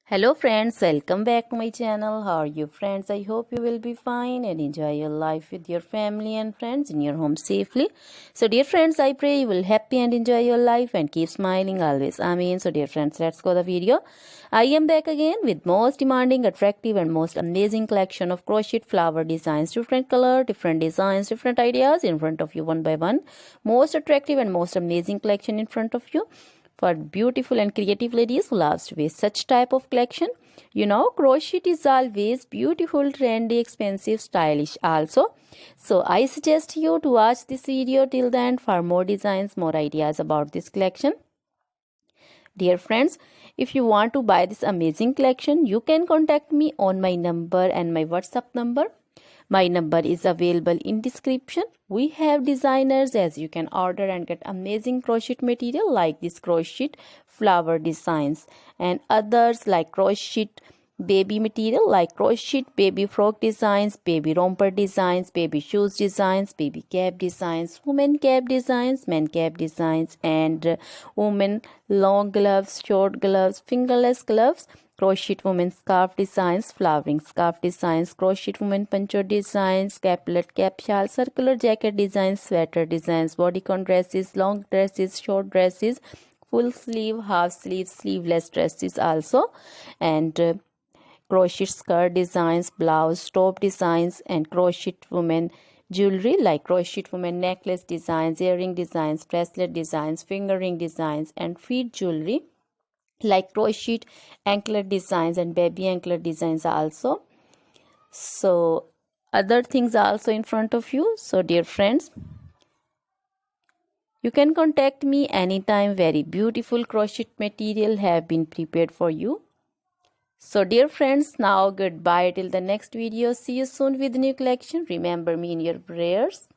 Hello friends, welcome back to my channel. How are you friends? I hope you will be fine and enjoy your life with your family and friends in your home safely. So dear friends, I pray you will happy and enjoy your life and keep smiling always. Amen. So dear friends, let's go the video. I am back again with most demanding, attractive and most amazing collection of crochet flower designs. Different color, different designs, different ideas in front of you one by one. Most attractive and most amazing collection in front of you for beautiful and creative ladies who loves to wear such type of collection. Crochet is always beautiful, trendy, expensive, stylish also. So I suggest you to watch this video till the end for more designs, more ideas about this collection. Dear friends, if you want to buy this amazing collection, you can contact me on my number and my WhatsApp number. My number is available in description. We have designers as you can order and get amazing crochet material like this crochet flower designs and others like crochet baby material like crochet baby frock designs, baby romper designs, baby shoes designs, baby cap designs, women cap designs, men cap designs and women long gloves, short gloves, fingerless gloves, crochet women scarf designs, flowering scarf designs, crochet women poncho designs, caplet cap shawl, circular jacket designs, sweater designs, bodycon dresses, long dresses, short dresses, full sleeve, half sleeve, sleeveless dresses also, and crochet skirt designs, blouse, top designs, and crochet women jewelry like crochet women necklace designs, earring designs, bracelet designs, finger ring designs, and feet jewelry like crochet anklet designs and baby anklet designs also. So other things are also in front of you. So dear friends, you can contact me anytime. Very beautiful crochet material have been prepared for you. So dear friends, now goodbye till the next video. See you soon with new collection. Remember me in your prayers.